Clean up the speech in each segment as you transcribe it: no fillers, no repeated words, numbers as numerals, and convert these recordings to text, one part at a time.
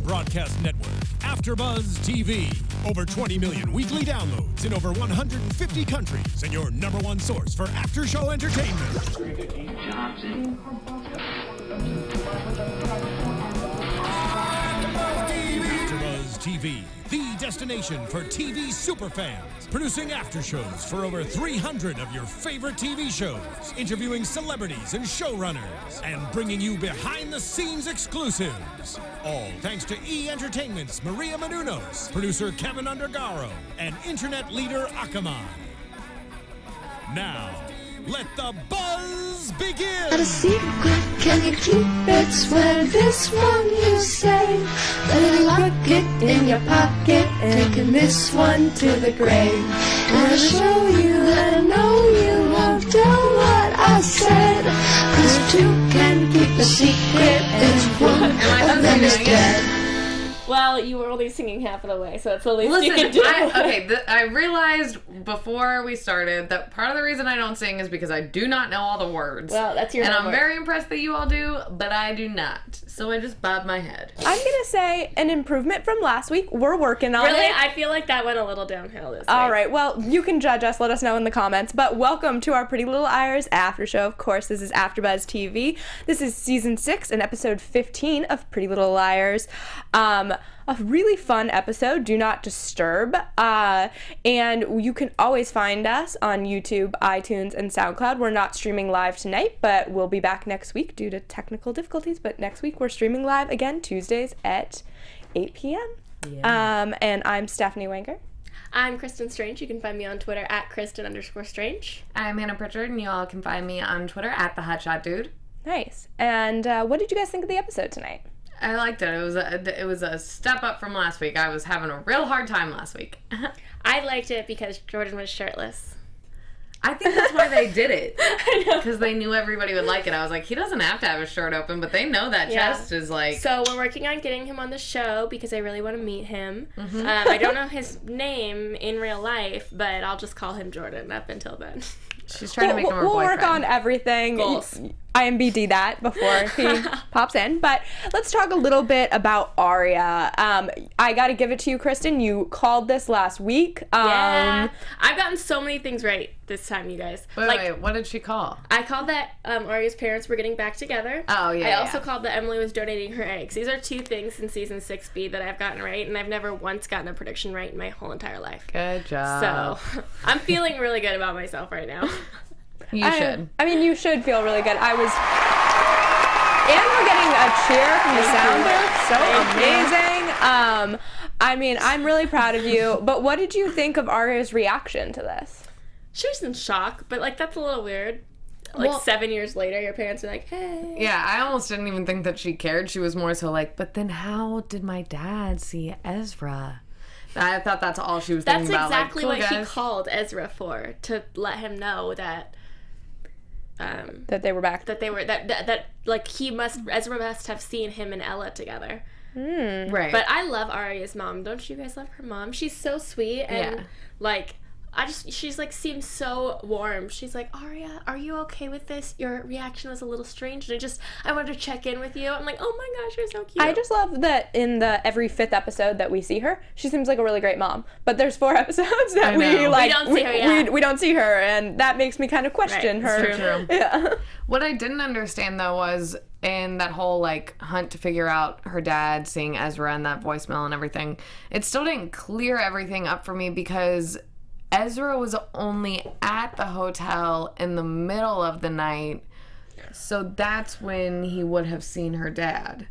broadcast network, AFTERBUZZ TV. Over 20 million weekly downloads in over 150 countries, and your #1 source for after-show entertainment. AFTERBUZZ TV, the destination for TV superfans. Producing aftershows for over 300 of your favorite TV shows, interviewing celebrities and showrunners, and bringing you behind-the-scenes exclusives. All thanks to E! Entertainment's Maria Menounos, producer Kevin Undergaro, and internet leader Akamai. Now, let the buzz begin! Not a secret, can you keep it? Swear this one you say. Let it lock it in your pocket, taking this one to the grave. And I'll show you that I know you won't do what I said. 'Cause two can keep a secret, and one of them is dead. Well, you were only singing half of the way, so it's the least you can do. I realized before we started that part of the reason I don't sing is because I do not know all the words. Well, that's your homework. I'm very impressed that you all do, but I do not. So I just bob my head. I'm gonna say an improvement from last week. We're working on it. Really? I feel like that went a little downhill this week. All right, well, you can judge us. Let us know in the comments. But welcome to our Pretty Little Liars after show. Of course, this is AFTERBUZZ TV. This is season 6 and episode 15 of Pretty Little Liars. A really fun episode, Do Not Disturb. And you can always find us on YouTube, iTunes, and SoundCloud. We're not streaming live tonight, but we'll be back next week due to technical difficulties. But next week, we're streaming live again, Tuesdays at 8 p.m. Yeah. And I'm Stephanie Wenger. I'm Kristin Strange. You can find me on Twitter at Kristin_Strange. I'm Hannah Prichard, and you all can find me on Twitter at @TheHotShotDude. Nice. And what did you guys think of the episode tonight? I liked it. It was a step up from last week. I was having a real hard time last week. I liked it because Jordan was shirtless. I think that's why they did it. I know. Because they knew everybody would like it. I was like, he doesn't have to have his shirt open, but they know that chest is like... So we're working on getting him on the show because I really want to meet him. Mm-hmm. I don't know his name in real life, but I'll just call him Jordan up until then. She's trying to make him her boyfriend. We'll work on everything. Goals. IMBD that before he pops in. But let's talk a little bit about Aria. I got to give it to you, Kristin. You called this last week. Yeah. I've gotten so many things right this time, you guys. Wait, what did she call? I called that Aria's parents were getting back together. Oh, yeah. I also called that Emily was donating her eggs. These are 2 things in season 6B that I've gotten right, and I've never once gotten a prediction right in my whole entire life. Good job. So I'm feeling really good about myself right now. You should. I mean, you should feel really good. And we're getting a cheer from the sound booth. So amazing. I mean, I'm really proud of you. But what did you think of Aria's reaction to this? She was in shock, but, like, that's a little weird. 7 years later, your parents are like, hey. Yeah, I almost didn't even think that she cared. She was more so like, but then how did my dad see Ezra? I thought that's all she was thinking about. That's exactly like, cool, what he called Ezra for, to let him know that... that they were back. That like Ezra must have seen him and Ella together. Right. But I love Aria's mom. Don't you guys love her mom? She's so sweet and like she's like seems so warm. She's like, Aria, are you okay with this? Your reaction was a little strange, and I wanted to check in with you. I'm like, oh my gosh, you're so cute. I just love that in the every 5th episode that we see her, she seems like a really great mom. But there's 4 episodes that we don't see her. We don't see her, and that makes me kind of question her. It's true. Yeah. What I didn't understand though was in that whole like hunt to figure out her dad seeing Ezra and that voicemail and everything, it still didn't clear everything up for me because Ezra was only at the hotel in the middle of the night, so that's when he would have seen her dad.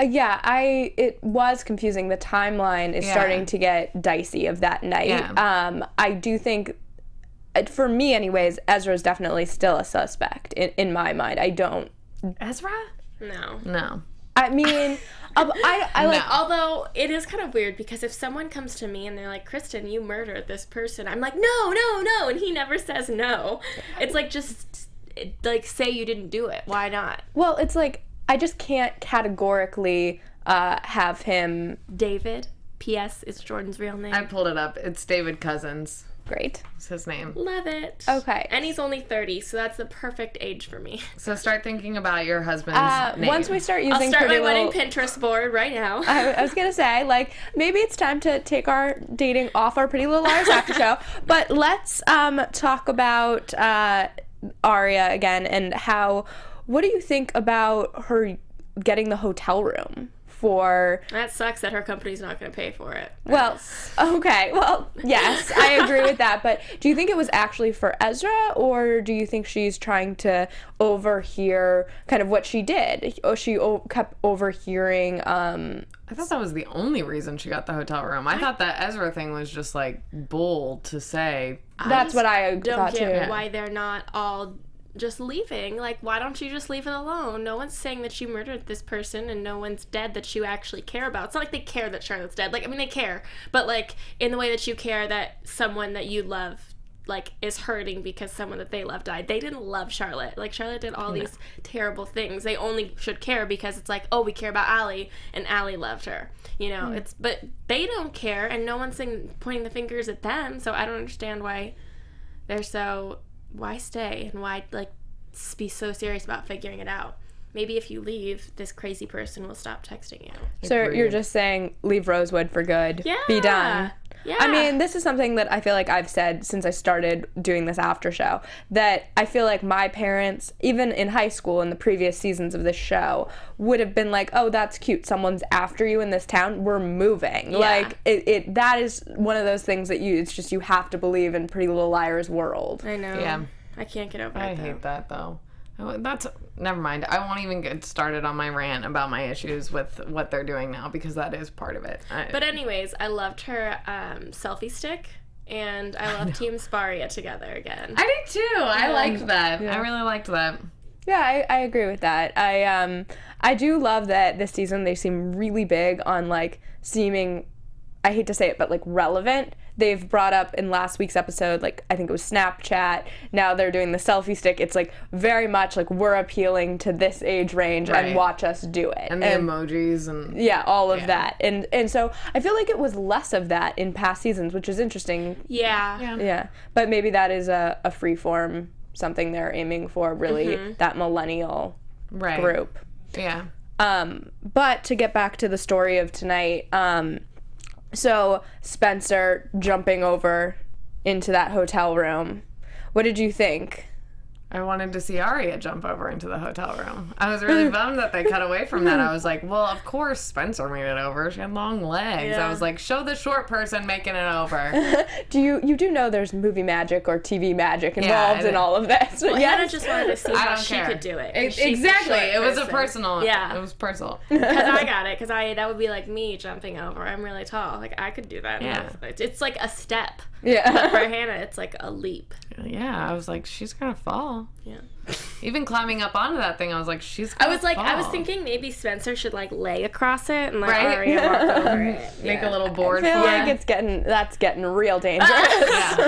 It was confusing. The timeline is starting to get dicey of that night. Yeah. I do think, for me anyways, Ezra's definitely still a suspect in my mind. I don't... Ezra? No. I mean... I like, although it is kind of weird because if someone comes to me and they're like, Kristin, you murdered this person, I'm like, no, and he never says no. It's like, just like say you didn't do it. Why not? Well, it's like I just can't categorically have him. David. P.S. is Jordan's real name. I pulled it up. It's David Cousins. Great. Is his name. Love it. Okay. And he's only 30, so that's the perfect age for me. So start thinking about your husband's name. Once we start using I'll start Pretty my wedding Little... Pinterest board right now. I was gonna say, like, maybe it's time to take our dating off our Pretty Little Liars after show. But let's talk about Aria again and how. What do you think about her getting the hotel room for? That sucks that her company's not going to pay for it. Well, okay. Well, yes, I agree with that. But do you think it was actually for Ezra, or do you think she's trying to overhear kind of what she did? Or she kept overhearing. I thought that was the only reason she got the hotel room. I thought that Ezra thing was just like bull to say. That's what I thought Don't get too. why they're not all just leaving. Like, why don't you just leave it alone? No one's saying that you murdered this person, and no one's dead that you actually care about. It's not like they care that Charlotte's dead. Like, I mean, they care, but like in the way that you care that someone that you love like is hurting because someone that they love died. They didn't love Charlotte. Like, Charlotte did all these terrible things. They only should care because it's like, oh, we care about Allie, and Allie loved her. You know, but they don't care, and no one's pointing the fingers at them. So I don't understand why they're so. Why stay and why like be so serious about figuring it out? Maybe if you leave, this crazy person will stop texting you. So you're just saying leave Rosewood for good. Yeah. Be done. Yeah. I mean, this is something that I feel like I've said since I started doing this after show, that I feel like my parents, even in high school in the previous seasons of this show, would have been like, oh, that's cute. Someone's after you in this town. We're moving. Yeah. Like, that is one of those things that it's just you have to believe in Pretty Little Liars world. I know. Yeah. I can't get over I it, though. hate that though. That's never mind. I won't even get started on my rant about my issues with what they're doing now because that is part of it. But anyways, I loved her selfie stick, and I love Team Sparia together again. I did too. I liked that. I really liked that. Yeah, I agree with that. I do love that this season they seem really big on like seeming, I hate to say it, but like relevant. They've brought up in last week's episode, like I think it was Snapchat. Now they're doing the selfie stick. It's like very much like we're appealing to this age range and watch us do it. And the emojis and all of that. And so I feel like it was less of that in past seasons, which is interesting. Yeah. But maybe that is a free form, something they're aiming for, really, that millennial group. Yeah. But to get back to the story of tonight, so Spencer jumping over into that hotel room. What did you think? I wanted to see Aria jump over into the hotel room. I was really bummed that they cut away from that. I was like, well, of course Spencer made it over. She had long legs. Yeah. I was like, show the short person making it over. You do know there's movie magic or TV magic involved in all of this. Well, yes? Hannah just wanted to see how she care. could do it. Exactly. It was a personal. Yeah. It was personal. Because I got it. Because that would be like me jumping over. I'm really tall. Like, I could do that. Yeah. It's like a step. Yeah. But for Hannah, it's like a leap. Yeah. I was like, she's going to fall. Yeah. Even climbing up onto that thing, I was like, she's gonna fall. I was thinking maybe Spencer should like lay across it and let Right? Aria walk over it. Make a little board I feel for like it. that's getting real dangerous.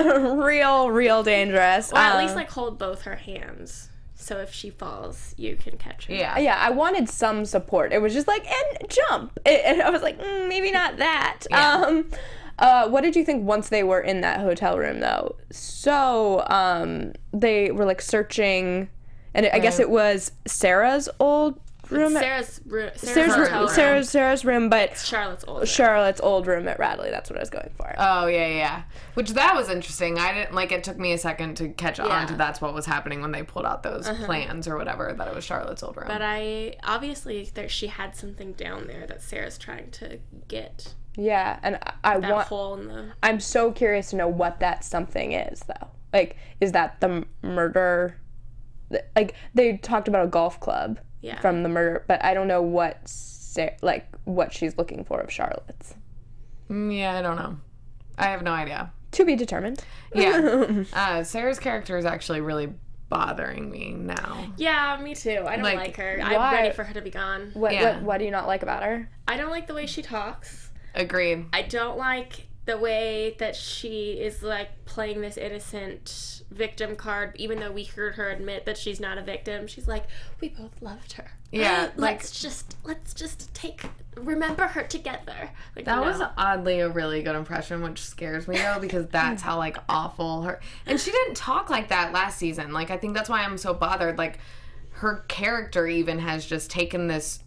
real dangerous. Or at least like hold both her hands. So if she falls, you can catch her. Yeah. Yeah, I wanted some support. It was just like, and jump. And I was like, maybe not that. Yeah. What did you think once they were in that hotel room, though? So they were like searching, and I guess it was Sarah's old room. Sarah's room, but Charlotte's old room. at Radley. That's what I was going for. Oh, yeah. Which that was interesting. I didn't, like, it took me a second to catch on to that's what was happening when they pulled out those plans or whatever, that it was Charlotte's old room. But obviously she had something down there that Sarah's trying to get. Yeah, and hole in the... I'm so curious to know what that something is, though. Like, is that the murder? Like, they talked about a golf club from the murder, but I don't know what she's looking for of Charlotte's. Yeah, I don't know. I have no idea. To be determined. Yeah. Sarah's character is actually really bothering me now. Yeah, me too. I don't like her. Why? I'm ready for her to be gone. What do you not like about her? I don't like the way she talks. Agreed. I don't like the way that she is like playing this innocent victim card, even though we heard her admit that she's not a victim. She's like, we both loved her. Yeah, let's just remember her together. Like, that was oddly a really good impression, which scares me though, because that's how like awful her, and she didn't talk like that last season. Like, I think that's why I'm so bothered. Like, her character even has just taken this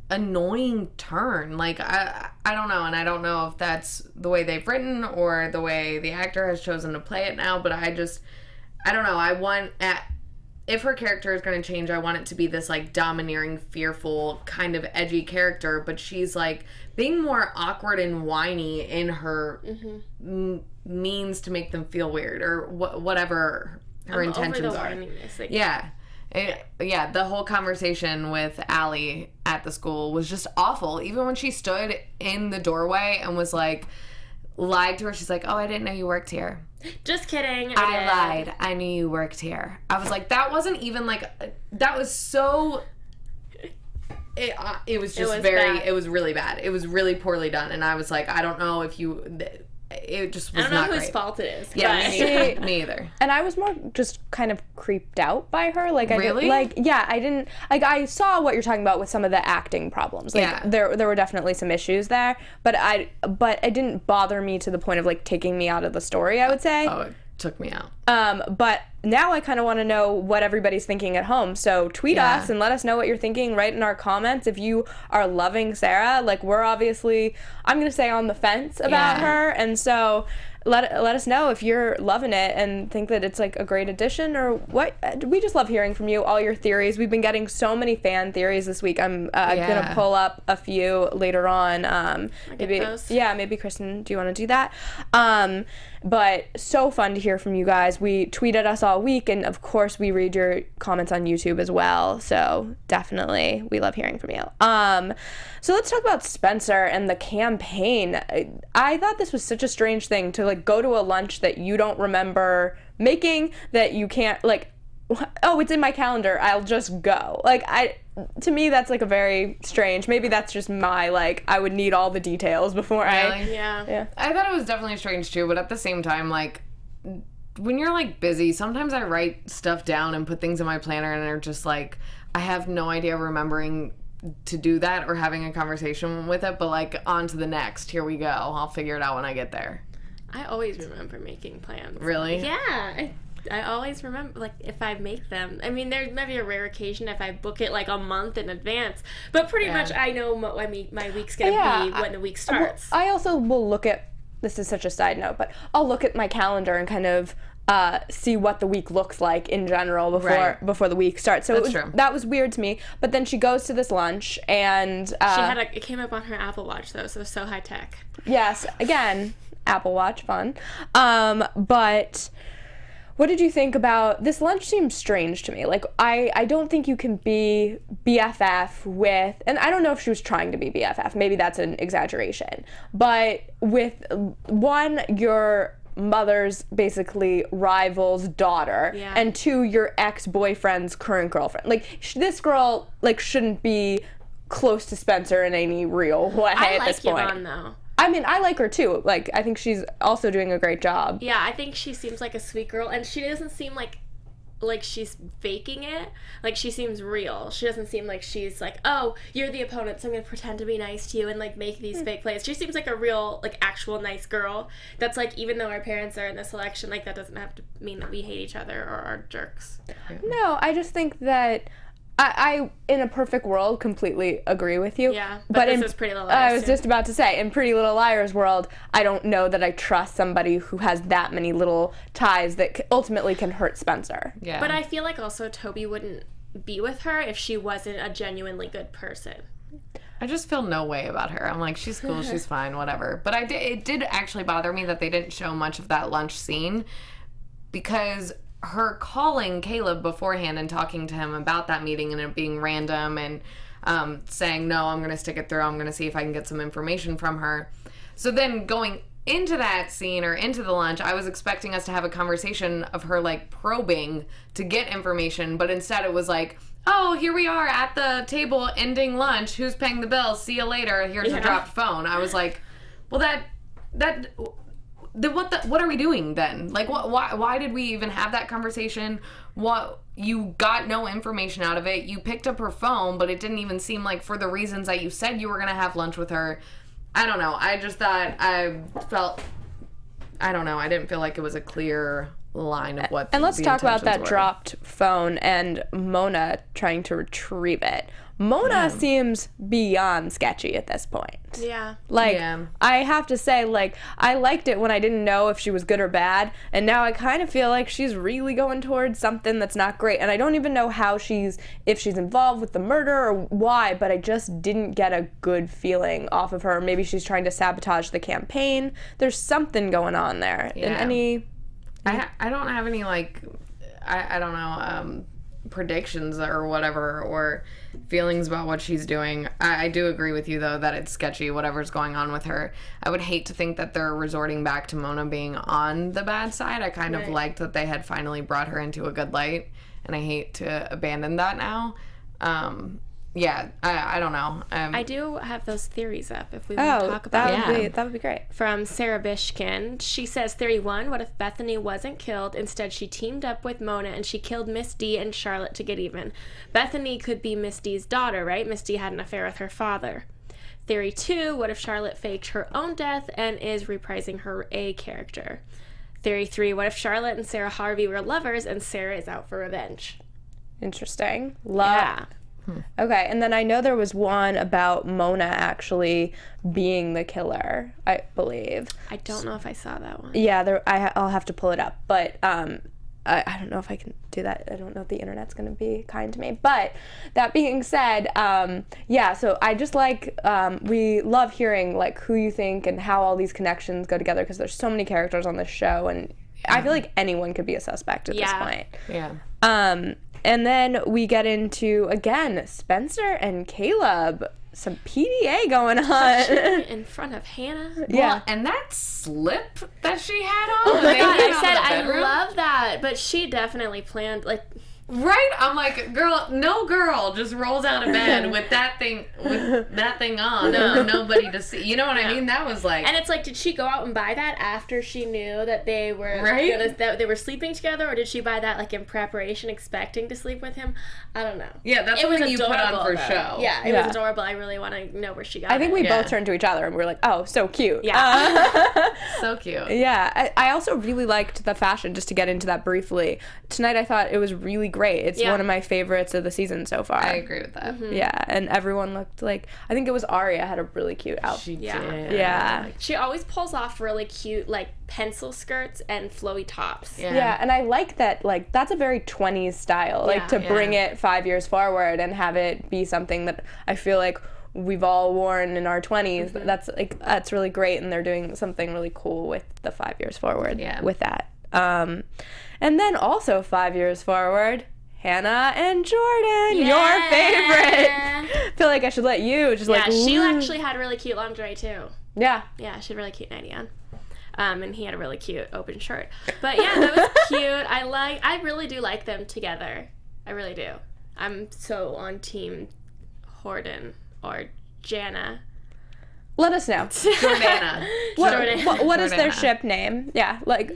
annoying turn. Like, I don't know, and I don't know if that's the way they've written or the way the actor has chosen to play it now, but I don't know. If her character is going to change, I want it to be this like domineering, fearful, kind of edgy character, but she's like being more awkward and whiny in her means to make them feel weird, or whatever her intentions are. Like, yeah, the whole conversation with Allie at the school was just awful. Even when she stood in the doorway and was like, lied to her, she's like, oh, I didn't know you worked here. Just kidding. I lied. I knew you worked here. I was like, that wasn't even like, that was so, it was just it was really bad. It was really poorly done. And I was like, I don't know if it just was not great. I don't know whose fault it is. Yeah, me either. And I was more just kind of creeped out by her. Like, really? I saw what you're talking about with some of the acting problems. Like, there were definitely some issues there, but it didn't bother me to the point of like taking me out of the story, I would say. Oh, it took me out. But now I kind of want to know what everybody's thinking at home. So tweet us and let us know what you're thinking. Write in our comments if you are loving Sarah. Like, we're obviously, I'm going to say, on the fence about her. And so let us know if you're loving it and think that it's like a great addition or what. We just love hearing from you, all your theories. We've been getting so many fan theories this week. I'm going to pull up a few later on. Maybe Kristin, do you want to do that? But so fun to hear from you guys. We tweeted us all week, and of course we read your comments on YouTube as well. So definitely, we love hearing from you. So let's talk about Spencer and the campaign. I thought this was such a strange thing to like go to a lunch that you don't remember making, that you can't like, oh, it's in my calendar, I'll just go. Like, to me, that's like a very strange, maybe that's just my, like, I would need all the details before Yeah. I thought it was definitely strange too, but at the same time, like, when you're like busy, sometimes I write stuff down and put things in my planner and they're just like, I have no idea remembering to do that or having a conversation with it, but like, on to the next, here we go, I'll figure it out when I get there. I always remember making plans. Really? Yeah. I always remember, like, if I make them. I mean, there might be a rare occasion if I book it, like, a month in advance. But pretty much I know what my week's going to be when the week starts. I also will look at, this is such a side note, but I'll look at my calendar and kind of see what the week looks like in general before the week starts. So that was weird to me. But then she goes to this lunch and... it came up on her Apple Watch, though, so it was so high tech. Yes, again, Apple Watch, fun. But... what did you think about this lunch? Seems strange to me. Like, I don't think you can be BFF with, and I don't know if she was trying to be BFF, maybe that's an exaggeration, but with one, your mother's basically rival's daughter, and two, your ex-boyfriend's current girlfriend. Like, this girl, like, shouldn't be close to Spencer in any real way at this point. I like Yvonne, though. I mean, I like her too. Like, I think she's also doing a great job. Yeah, I think she seems like a sweet girl, and she doesn't seem like she's faking it. Like, she seems real. She doesn't seem like she's like, oh, you're the opponent, so I'm gonna pretend to be nice to you and like make these fake plays. She seems like a real, like, actual nice girl. That's like, even though our parents are in this election, like, that doesn't have to mean that we hate each other or are jerks. No, I just think that I in a perfect world, completely agree with you. Yeah, but this is Pretty Little Liars. I was just about to say, in Pretty Little Liars world, I don't know that I trust somebody who has that many little ties that ultimately can hurt Spencer. Yeah. But I feel like also Toby wouldn't be with her if she wasn't a genuinely good person. I just feel no way about her. I'm like, she's cool, she's fine, whatever. But it did actually bother me that they didn't show much of that lunch scene, because her calling Caleb beforehand and talking to him about that meeting and it being random and saying, no, I'm going to stick it through. I'm going to see if I can get some information from her. So then going into that scene or into the lunch, I was expecting us to have a conversation of her like probing to get information, but instead it was like, oh, here we are at the table ending lunch. Who's paying the bill? See you later. Here's a dropped phone. I was like, well, that what are we doing then? Like, why did we even have that conversation? You got no information out of it. You picked up her phone, but it didn't even seem like, for the reasons that you said you were gonna have lunch with her. I don't know. I just thought, I don't know. I didn't feel like it was a clear line of what. And let's talk about that were. dropped phone and Mona trying to retrieve it. Mona seems beyond sketchy at this point. Yeah. Like, I have to say, like, I liked it when I didn't know if she was good or bad, and now I kind of feel like she's really going towards something that's not great, and I don't even know if she's involved with the murder or why, but I just didn't get a good feeling off of her. Maybe she's trying to sabotage the campaign. There's something going on there. Yeah. I don't have any, like, I don't know, predictions or whatever, or feelings about what she's doing. I do agree with you, though, that it's sketchy, whatever's going on with her. I would hate to think that they're resorting back to Mona being on the bad side. I kind of liked that they had finally brought her into a good light, and I hate to abandon that now. I don't know. I do have those theories up if we want to talk about that would be great. From Sarah Bishkin. She says, Theory 1, what if Bethany wasn't killed? Instead, she teamed up with Mona and she killed Miss D and Charlotte to get even. Bethany could be Miss D's daughter, right? Miss D had an affair with her father. Theory 2, what if Charlotte faked her own death and is reprising her A character? Theory 3, what if Charlotte and Sarah Harvey were lovers and Sarah is out for revenge? Interesting. Yeah. Okay, and then I know there was one about Mona actually being the killer, I believe. I don't know if I saw that one. Yeah, I'll have to pull it up, but I don't know if I can do that. I don't know if the internet's going to be kind to me. But that being said, so I just like, we love hearing like who you think and how all these connections go together, because there's so many characters on this show, and I feel like anyone could be a suspect at this point. Yeah. And then we get into, again, Spencer and Caleb. Some PDA going on. In front of Hannah. Yeah. Well, and that slip that she had on. Oh my God, I said I love that. But she definitely planned, like... Right? I'm like, no girl just rolls out of bed with that thing on. No, nobody to see. You know what I mean? That was like... And it's like, did she go out and buy that after she knew that they were that they were sleeping together, or did she buy that like in preparation, expecting to sleep with him? I don't know. Yeah, that's something you put on for show. Yeah, it was adorable. I really want to know where she got it. I think we both turned to each other and we were like, oh, so cute. Yeah. So cute. Yeah. I also really liked the fashion, just to get into that briefly. Tonight I thought it was really great. It's one of my favorites of the season so far. I agree with that. Mm-hmm. Yeah, and everyone looked like, I think it was Aria had a really cute outfit. She did. Yeah. She always pulls off really cute, like, pencil skirts and flowy tops. Yeah, and I like that, like, that's a very 20s style. Like, to bring it 5 years forward and have it be something that I feel like we've all worn in our 20s. Mm-hmm. That's really great, and they're doing something really cool with the 5 years forward with that. And then also 5 years forward, Hannah and Jordan, your favorite. I feel like I should let you just like... Yeah, she actually had really cute lingerie too. Yeah. Yeah, she had a really cute nightie on. And he had a really cute open shirt. But yeah, that was cute. I really do like them together. I really do. I'm so on team Horton or Jana. Let us know. Jordana. What is their ship name? Yeah, like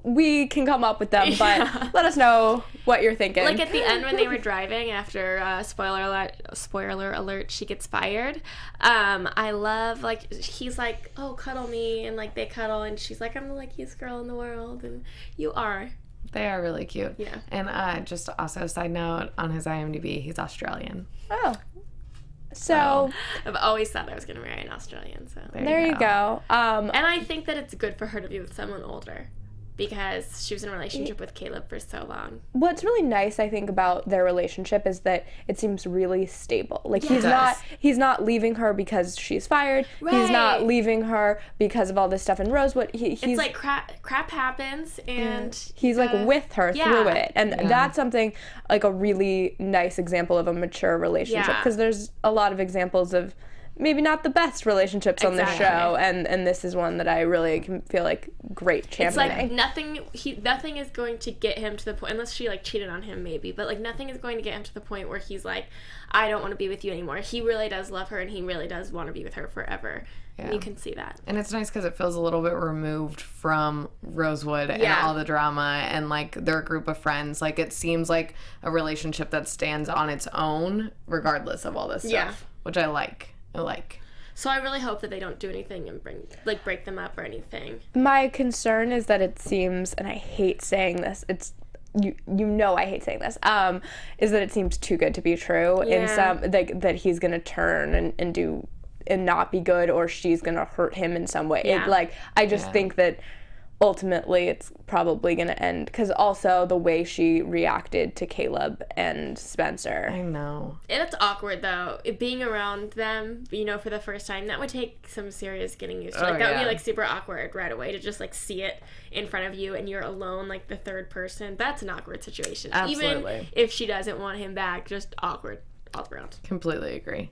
we can come up with them, but let us know what you're thinking. Like at the end when they were driving after spoiler alert, she gets fired. I love, like, he's like, oh, cuddle me, and like they cuddle, and she's like, I'm the luckiest girl in the world, and you are. They are really cute. Yeah. And just also side note, on his IMDb, he's Australian. Oh. So I've always thought I was going to marry an Australian. So there you go. And I think that it's good for her to be with someone older, because she was in a relationship with Caleb for so long. What's really nice, I think, about their relationship is that it seems really stable. Like, he's not leaving her because she's fired. Right. He's not leaving her because of all this stuff in Rosewood. He's it's like crap happens, and he's like with her through it. And that's something, like, a really nice example of a mature relationship, because there's a lot of examples of maybe not the best relationships on the Exactly. show, and this is one that I really can feel like great championing. It's like nothing is going to get him to the point, unless she like cheated on him maybe, but like nothing is going to get him to the point where he's like, I don't want to be with you anymore. He really does love her, and he really does want to be with her forever. Yeah. And you can see that. And it's nice because it feels a little bit removed from Rosewood and Yeah. all the drama and, like, their group of friends. Like, it seems like a relationship that stands on its own regardless of all this stuff, Yeah. which I like. So I really hope that they don't do anything and break them up or anything. My concern is that it seems, and I hate saying this, it's you know I hate saying this, is that it seems too good to be true. Yeah. In some that he's gonna turn and do and not be good, or she's gonna hurt him in some way. Yeah. I just think that ultimately it's probably gonna end, because also the way she reacted to Caleb and Spencer. I know. And it's awkward though. Being around them, for the first time, that would take some serious getting used to. Like that would be like super awkward right away to just like see it in front of you and you're alone, like the third person. That's an awkward situation. Absolutely. Even if she doesn't want him back, just awkward all around. Completely agree.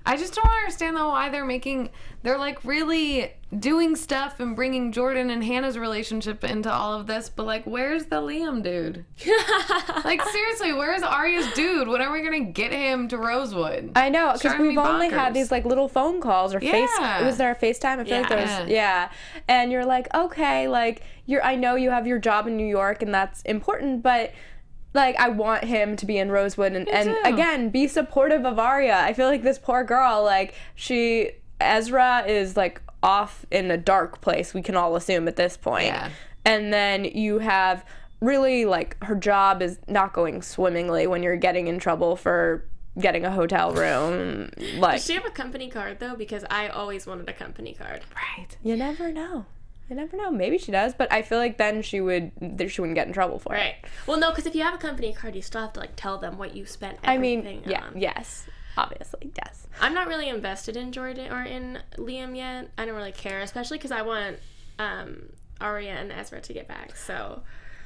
I just don't understand, though, why they're, like, really doing stuff and bringing Jordan and Hannah's relationship into all of this, but, like, where's the Liam dude? Like, seriously, where's Arya's dude? When are we going to get him to Rosewood? I know, because Driving me we've only had bonkers. these like little phone calls or was there a FaceTime? I feel like there was, and you're like, okay, like I know you have your job in New York and that's important, but like, I want him to be in Rosewood and again, be supportive of Arya. I feel like this poor girl, like, Ezra is, like, off in a dark place, we can all assume at this point. Yeah. And then you have really, like, her job is not going swimmingly when you're getting in trouble for getting a hotel room. Like, Does she have a company card, though? Because I always wanted a company card. Right. you never know. Maybe she does, but I feel like then she wouldn't get in trouble for it. Right. Well, no, because if you have a company card, you still have to, like, tell them what you spent everything on. Yes. Obviously, yes. I'm not really invested in Jordan or in Liam yet. I don't really care, especially because I want Arya and Ezra to get back. So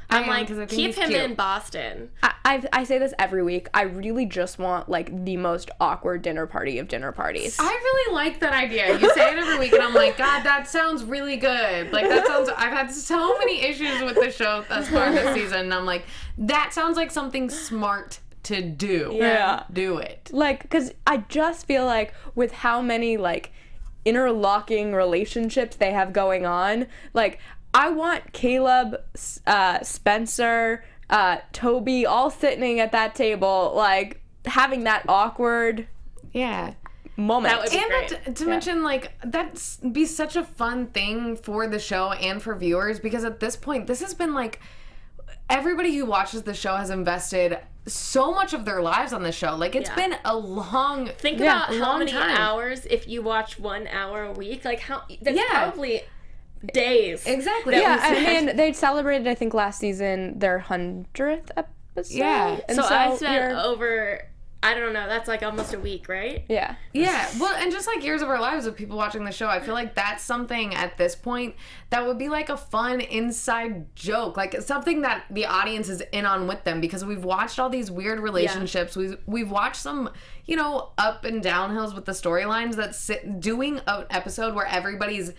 I'm like, keep him in Boston. I say this every week. I really just want, like, the most awkward dinner party of dinner parties. I really like that idea. You say it every week, and I'm like, God, that sounds really good. Like, I've had so many issues with the show thus far this season, and I'm like, that sounds like something smart to do. Yeah. Do it. Like, because I just feel like with how many, like, interlocking relationships they have going on, like, I want Caleb, Spencer, Toby all sitting at that table, like, having that awkward moment. That would be great. And to mention, like, that's be such a fun thing for the show and for viewers, because at this point, this has been, like, everybody who watches the show has invested so much of their lives on the show. Like, it's been a long Think about how long many time. hours if you watch 1 hour a week. Like, that's probably days. Exactly. Yeah, I mean, they celebrated, I think, last season their 100th episode. Yeah. And So I spent over, I don't know, that's like almost a week, right? Yeah. Yeah, well, and just like years of our lives of people watching the show, I feel like that's something at this point that would be like a fun inside joke, like something that the audience is in on with them, because we've watched all these weird relationships. We've watched some, up and down hills with the storylines doing an episode where everybody's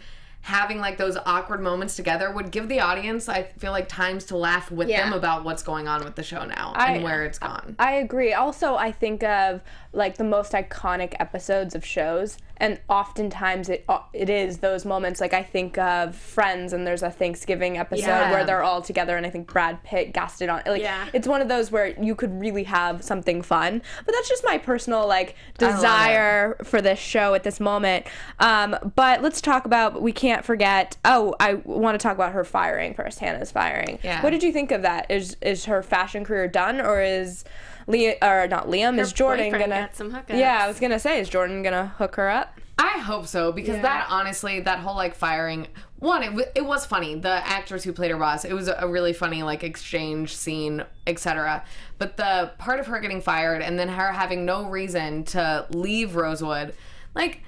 having like those awkward moments together would give the audience, I feel like, times to laugh with them about what's going on with the show now and where it's gone. I agree. Also, I think of like the most iconic episodes of shows, and oftentimes it is those moments. Like, I think of Friends, and there's a Thanksgiving episode where they're all together, and I think Brad Pitt guessed it on. Like, it's one of those where you could really have something fun. But that's just my personal like desire for this show at this moment. But let's talk about. We can't forget. Oh, I want to talk about her firing first. Hannah's firing. Yeah. What did you think of that? Is her fashion career done, or is Liam, is Jordan gonna got some hookups. Yeah, I was gonna say, is Jordan gonna hook her up? I hope so, because that, honestly, that whole like firing, it was funny. The actress who played her boss, it was a really funny like exchange scene, etc. But the part of her getting fired and then her having no reason to leave Rosewood, like,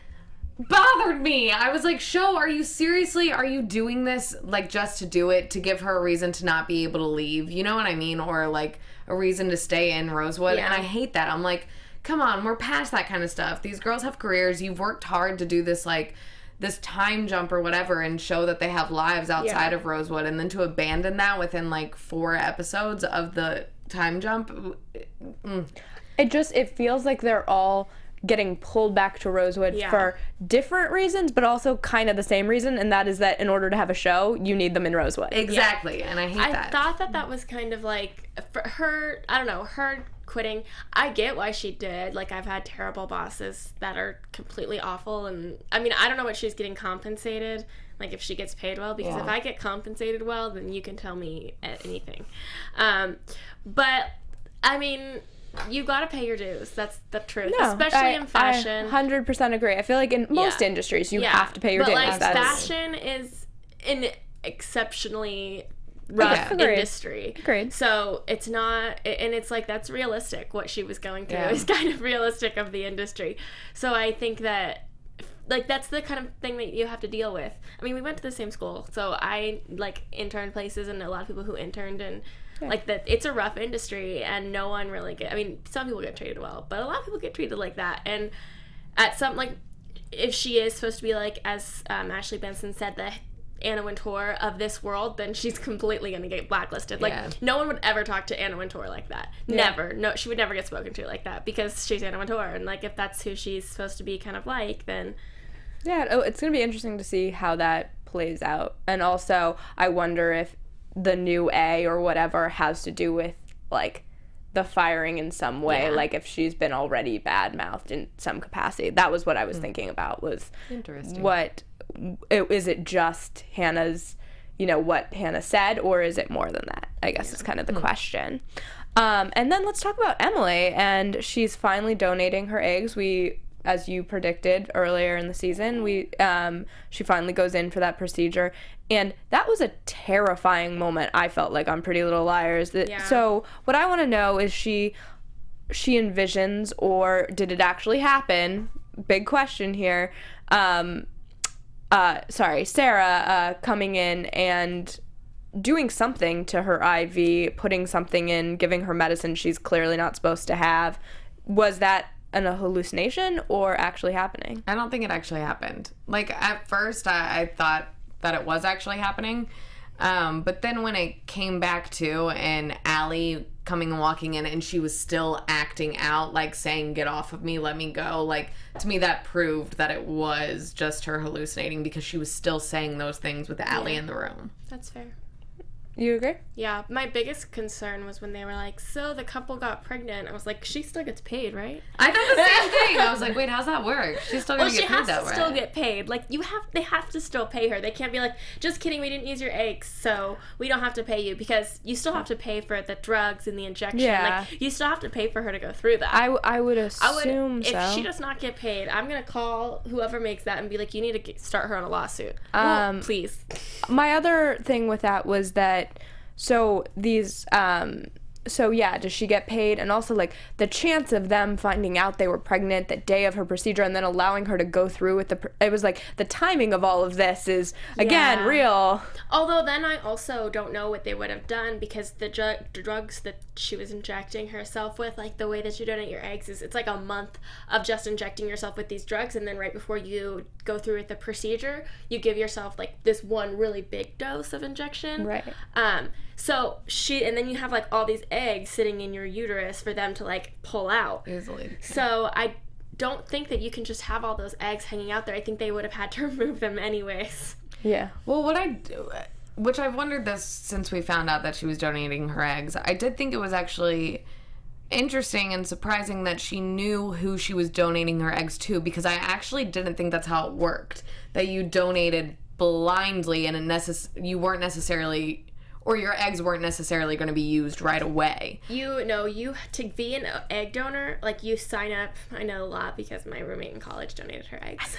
bothered me. I was like, show, are you doing this like just to do it, to give her a reason to not be able to leave? You know what I mean? Or like a reason to stay in Rosewood. And I hate that. I'm like, come on, we're past that kind of stuff. These girls have careers. You've worked hard to do this, like, this time jump or whatever and show that they have lives outside of Rosewood, and then to abandon that within, like, 4 episodes of the time jump. It feels like they're all getting pulled back to Rosewood for different reasons, but also kind of the same reason, and that is that in order to have a show, you need them in Rosewood. Exactly, and I hate that. I thought that was kind of like, for her, I don't know, her quitting, I get why she did. Like, I've had terrible bosses that are completely awful, and, I mean, I don't know what she's getting compensated, like, if she gets paid well, because if I get compensated well, then you can tell me anything. But, I mean, you gotta pay your dues. That's the truth. No, especially in fashion. I 100% agree. I feel like in most industries, you have to pay your dues. But, like, fashion is an exceptionally rough industry. Agreed. So, it's not, and it's like, that's realistic. What she was going through is kind of realistic of the industry. So, I think that, like, that's the kind of thing that you have to deal with. I mean, we went to the same school, so I, like, interned places, and a lot of people who interned, and like, that it's a rough industry, and no one really I mean, some people get treated well, but a lot of people get treated like that. And at some, like, if she is supposed to be, like, as Ashley Benson said, the Anna Wintour of this world, then she's completely gonna get blacklisted. Like, no one would ever talk to Anna Wintour like that. Never. No, she would never get spoken to like that, because she's Anna Wintour, and, like, if that's who she's supposed to be kind of like, then it's gonna be interesting to see how that plays out. And also, I wonder if the new A or whatever has to do with, like, the firing in some way, like, if she's been already bad-mouthed in some capacity. That was what I was thinking about, was interesting. Is it just Hannah's, what Hannah said, or is it more than that, I guess is kind of the question. And then let's talk about Emily, and she's finally donating her eggs. As you predicted earlier in the season, she finally goes in for that procedure, and that was a terrifying moment, I felt like, on Pretty Little Liars. So what I want to know is, she envisions, or did it actually happen? Big question here. Sarah coming in and doing something to her IV, putting something in, giving her medicine she's clearly not supposed to have. Was that a hallucination or actually happening? I don't think it actually happened. Like, at first, I thought that it was actually happening. But then when it came back to, and Allie coming and walking in, and she was still acting out, like, saying, "Get off of me, let me go," like, to me that proved that it was just her hallucinating, because she was still saying those things with Allie in the room. That's fair. You agree? Yeah, my biggest concern was when they were like, so the couple got pregnant. I was like, she still gets paid, right? I thought the same thing. I was like, wait, how's that work? She's still gonna get paid that way. Well, she has to still get paid. Like, they have to still pay her. They can't be like, just kidding, we didn't use your eggs, so we don't have to pay you, because you still have to pay for the drugs and the injection. Yeah. Like, you still have to pay for her to go through that. I would assume so. If she does not get paid, I'm gonna call whoever makes that and be like, you need to start her on a lawsuit. Please. My other thing with that was that, does she get paid? And also, like, the chance of them finding out they were pregnant the day of her procedure and then allowing her to go through with it was like, the timing of all of this is, again, real. Although then I also don't know what they would have done, because the drugs that she was injecting herself with, like, the way that you donate your eggs is, it's like a month of just injecting yourself with these drugs, and then right before you go through with the procedure, you give yourself, like, this one really big dose of injection. Right. So and then you have, like, all these eggs sitting in your uterus for them to, like, pull out. Easily. So I don't think that you can just have all those eggs hanging out there. I think they would have had to remove them anyways. Yeah. Well, which I've wondered this since we found out that she was donating her eggs, I did think it was actually interesting and surprising that she knew who she was donating her eggs to, because I actually didn't think that's how it worked, that you donated blindly and you weren't necessarily, or your eggs weren't necessarily going to be used right away. To be an egg donor, like, you sign up. I know a lot because my roommate in college donated her eggs.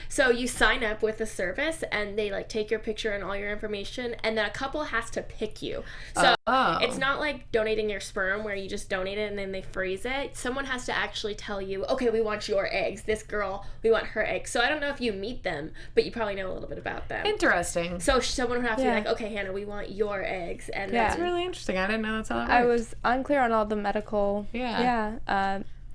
So you sign up with a service, and they, like, take your picture and all your information, and then a couple has to pick you. So it's not like donating your sperm where you just donate it and then they freeze it. Someone has to actually tell you, okay, we want your eggs. This girl, we want her eggs. So I don't know if you meet them, but you probably know a little bit about them. Interesting. So someone would have to be like, okay, Hannah, we want your eggs. And that's really interesting. I didn't know that's how that worked. I was unclear on all the medical.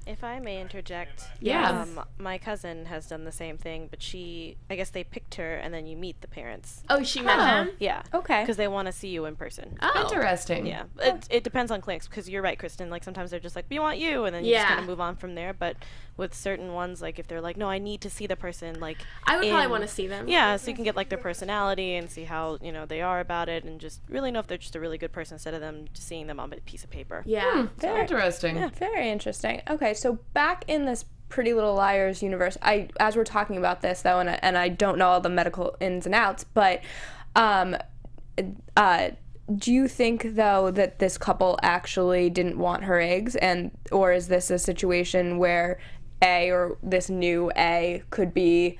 If I may interject, Yeah. My cousin has done the same thing, but I guess they picked her, and then you meet the parents. Oh, she met him? Yeah. Okay. Because they want to see you in person. Oh. Interesting. Yeah. It depends on cliques, because you're right, Kristin. Like, sometimes they're just like, we want you, and then you just kind of move on from there. But with certain ones, like, if they're like, no, I need to see the person, like, I would probably want to see them. Yeah, so you can get, like, their personality and see how, they are about it, and just really know if they're just a really good person instead of them just seeing them on a piece of paper. Yeah. Very interesting. Yeah, very interesting. Okay, so back in this Pretty Little Liars universe, as we're talking about this though, and I don't know all the medical ins and outs, but do you think though that this couple actually didn't want her eggs, or is this a situation where A or this new A could be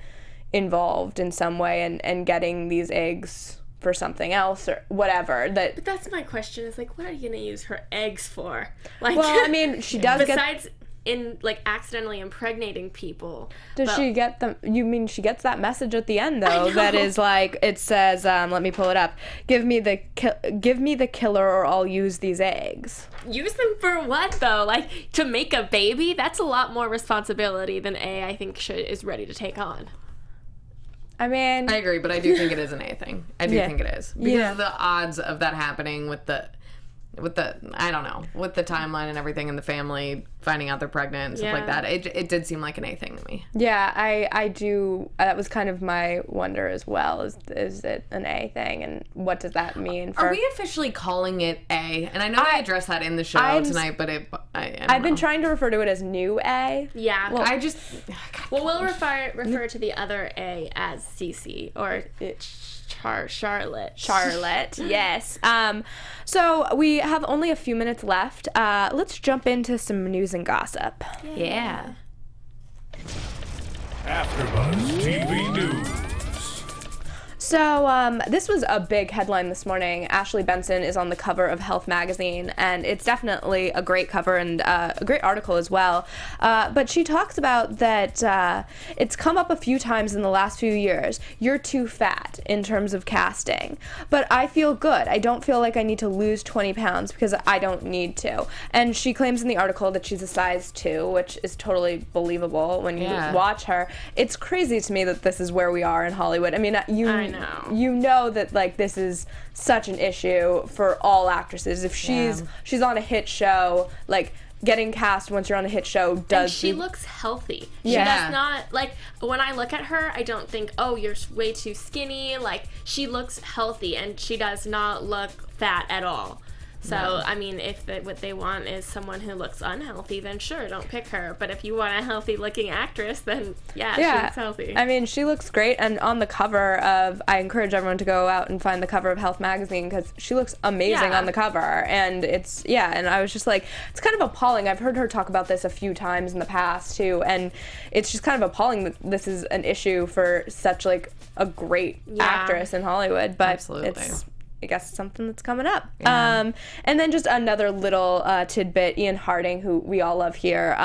involved in some way and getting these eggs for something else or whatever? But that's my question, is like, what are you gonna use her eggs for? Like, well, I mean, she does besides in like accidentally impregnating people. Does she get them? You mean she gets that message at the end though? That is like, it says, let me pull it up. Give me the killer, or I'll use these eggs. Use them for what though? Like, to make a baby? That's a lot more responsibility than I think is ready to take on. I mean, I agree, but I do think it is an A thing. I do think it is, because of the odds of that happening with the I don't know, with the timeline and everything, and the family finding out they're pregnant and stuff like that. It did seem like an A thing to me. Yeah, I do. That was kind of my wonder as well. Is it an A thing, and what does that mean? Are we officially calling it A? And I know I addressed that in the show tonight, but I've been trying to refer to it as new A. Yeah. Well, we'll refer to the other A as Cece or Charlotte. Charlotte, yes. So we have only a few minutes left. Let's jump into some news and gossip. Yeah. AfterBuzz TV News. So this was a big headline this morning. Ashley Benson is on the cover of Health magazine, and it's definitely a great cover and a great article as well. But she talks about that it's come up a few times in the last few years. You're too fat in terms of casting, but I feel good. I don't feel like I need to lose 20 pounds because I don't need to. And she claims in the article that she's a size 2, which is totally believable when you watch her. It's crazy to me that this is where we are in Hollywood. I mean, you know that like this is such an issue for all actresses. If she's on a hit show, like getting cast once you're on a hit show and she looks healthy. She does not, like, when I look at her, I don't think, oh, you're way too skinny. Like, she looks healthy and she does not look fat at all. So, I mean, if what they want is someone who looks unhealthy, then sure, don't pick her. But if you want a healthy-looking actress, then, she looks healthy. I mean, she looks great. And on the cover of, I encourage everyone to go out and find the cover of Health magazine because she looks amazing on the cover. And it's, and I was just like, it's kind of appalling. I've heard her talk about this a few times in the past, too. And it's just kind of appalling that this is an issue for such, like, a great actress in Hollywood. But it's, I guess, something that's coming up. And then just another little tidbit, Ian Harding, who we all love here,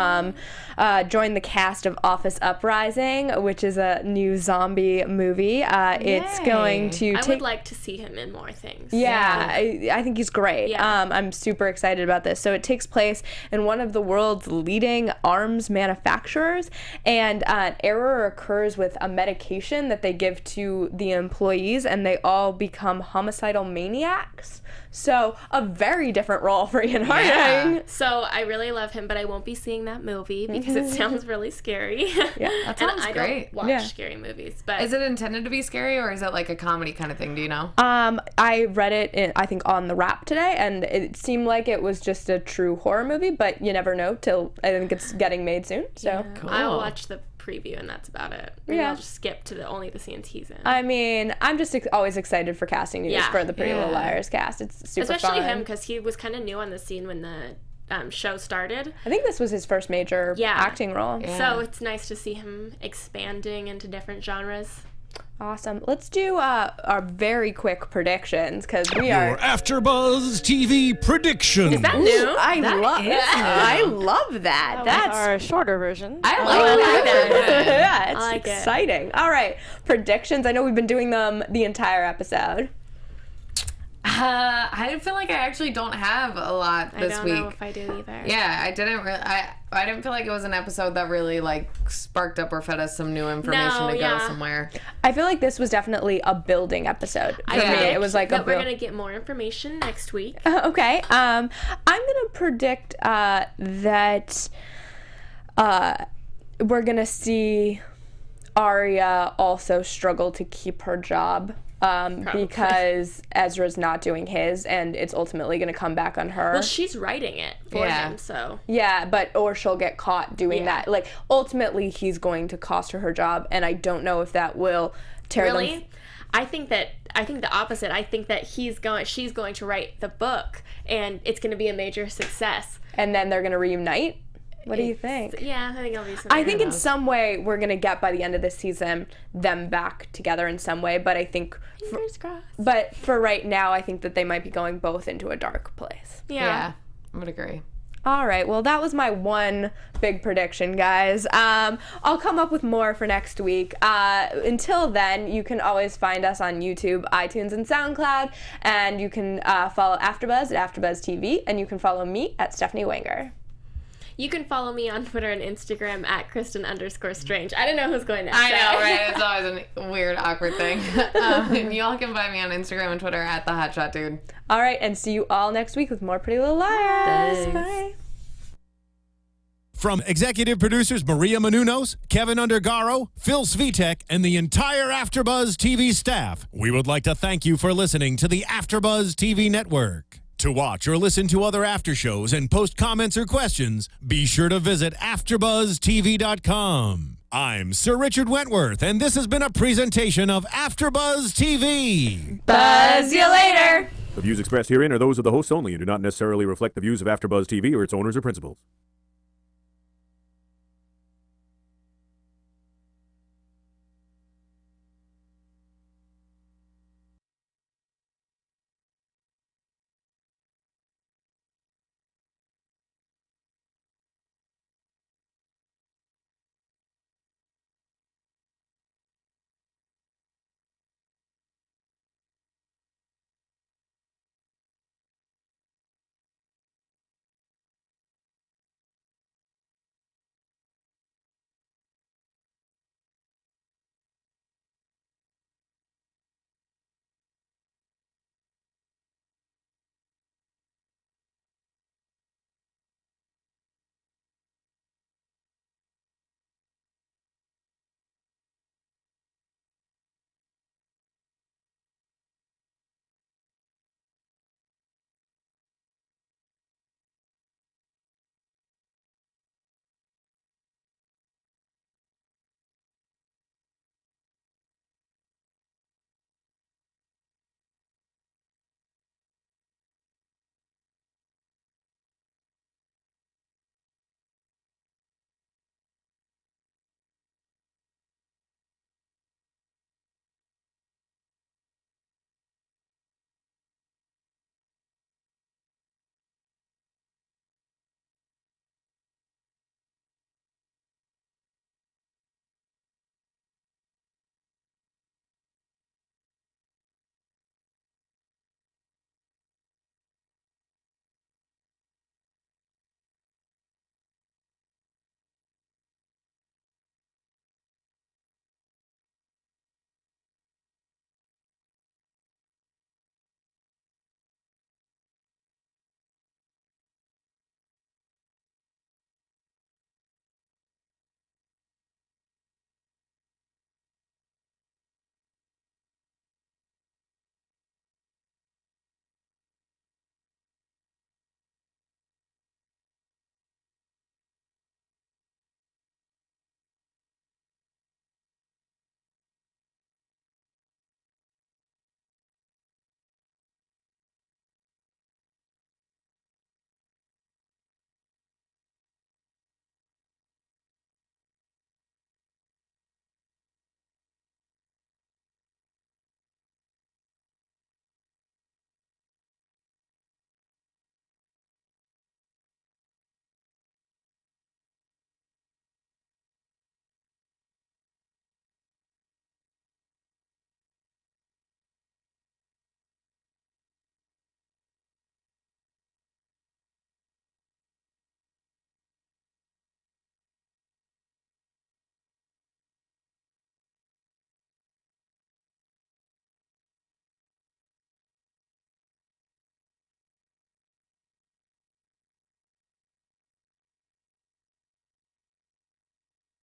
joined the cast of Office Uprising, which is a new zombie movie. It's going to I would like to see him in more things. I think he's great. I'm super excited about this. So it takes place in one of the world's leading arms manufacturers, and an error occurs with a medication that they give to the employees, and they all become homicidal maniacs. So a very different role for Ian Harding. So I really love him, but I won't be seeing that movie because it sounds really scary. That sounds and great. I don't watch scary movies. But is it intended to be scary, or is it like a comedy kind of thing? Do you know? I read it, I think, on The Wrap today, and it seemed like it was just a true horror movie, but you never know till I think it's getting made soon. So cool. I'll watch the preview and that's about it. Maybe I'll just skip to only the scenes he's in. I mean, I'm just always excited for casting news for the Pretty Little Liars cast. It's super Especially fun. him, because he was kind of new on the scene when the show started. I think this was his first major acting role. So it's nice to see him expanding into different genres. Awesome. Let's do our very quick predictions because we Your AfterBuzz TV prediction. Is that new? I love that. That's our shorter version. I like that. Yeah, it's like exciting. All right, predictions. I know we've been doing them the entire episode. I feel like I actually don't have a lot this week. I don't know if I do either. Yeah, I didn't really. I didn't feel like it was an episode that really like sparked up or fed us some new information to go somewhere. I feel like this was definitely a building episode for me. It was like we're gonna get more information next week. Okay. I'm gonna predict that we're gonna see Arya also struggle to keep her job. Because Ezra's not doing his, and it's ultimately going to come back on her. Well, she's writing it for him, so. Yeah, or she'll get caught doing that. Like, ultimately, he's going to cost her job, and I don't know if that will tear them. I think the opposite. I think that she's going to write the book, and it's going to be a major success. And then they're going to reunite? What do you think? Yeah, I think it'll be something. I think in some way we're going to get, by the end of this season, them back together in some way, but I think... Fingers crossed. But for right now, I think that they might be going both into a dark place. Yeah, I would agree. All right, well, that was my one big prediction, guys. I'll come up with more for next week. Until then, you can always find us on YouTube, iTunes, and SoundCloud, and you can follow AfterBuzz at AfterBuzz TV, and you can follow me at Stephanie Wenger. You can follow me on Twitter and Instagram at Kristin_Strange. I don't know who's going next. I know, right? It's always a weird, awkward thing. And y'all can find me on Instagram and Twitter at TheHotShotDude. All right, and see you all next week with more Pretty Little Liars. Thanks. Bye. From executive producers Maria Menounos, Kevin Undergaro, Phil Svitek, and the entire AfterBuzz TV staff, we would like to thank you for listening to the AfterBuzz TV network. To watch or listen to other after shows and post comments or questions, be sure to visit AfterBuzzTV.com. I'm Sir Richard Wentworth, and this has been a presentation of AfterBuzz TV. Buzz you later. The views expressed herein are those of the hosts only and do not necessarily reflect the views of AfterBuzz TV or its owners or principals.